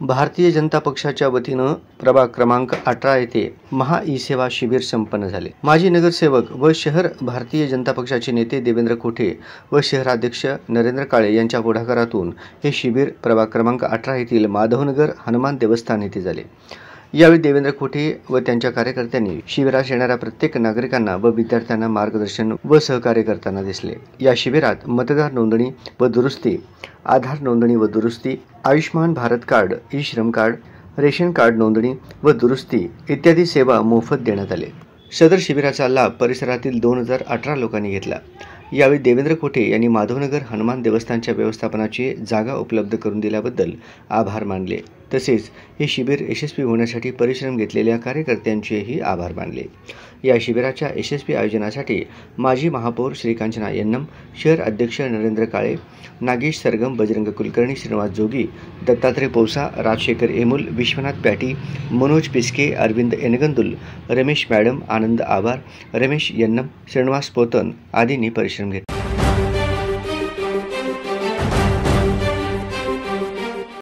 भारतीय जनता पक्षाच्या वतीनं प्रभाग क्रमांक 18 येथे महा ई सेवा शिबिर संपन्न झाले। माजी नगरसेवक व शहर भारतीय जनता पक्षाचे नेते देवेंद्र कोठे व शहराध्यक्ष नरेंद्र काळे यांच्या पुढाकारातून हे शिबिर प्रभाग क्रमांक 18 येथील माधवनगर हनुमान देवस्थान येथे झाले। यावेळी देवेंद्र कोठे व त्यांच्या कार्यकर्त्यांनी शिबिरास येणाऱ्या प्रत्येक नागरिकांना व विद्यार्थ्यांना मार्गदर्शन व सहकार्य करताना दिसले। या शिबिरात मतदार नोंदणी व दुरुस्ती, आधार नोंदणी व दुरुस्ती, आयुष्मान भारत कार्ड, ई श्रम कार्ड, रेशन कार्ड नोंदणी व दुरुस्ती इत्यादी सेवा मोफत देण्यात आले। सदर शिबिराचा लाभ परिसरातील 2018 लोकांनी घेतला। यावेळी देवेंद्र कोठे यांनी माधवनगर हनुमान देवस्थानच्या व्यवस्थापनाची जागा उपलब्ध करून दिल्याबद्दल आभार मानले। तसेच हे शिबिर यशस्वी होण्यासाठी परिश्रम घेतलेल्या कार्यकर्त्यांचेही आभार मानले। या शिबिराच्या यशस्वी आयोजनासाठी माजी महापौर श्रीकांचना यन्नम, शहर अध्यक्ष नरेंद्र काळे, नागेश सरगम, बजरंग कुलकर्णी, श्रीनिवास जोगी, दत्तात्रय पौसा, राजशेखर एमुल, विश्वनाथ पॅटी, मनोज पिस्के, अरविंद एनगंदुल, रमेश मॅडम, आनंद आभार, रमेश यन्नम, श्रीनिवास पोतन आदींनी परिश्रम घेतले।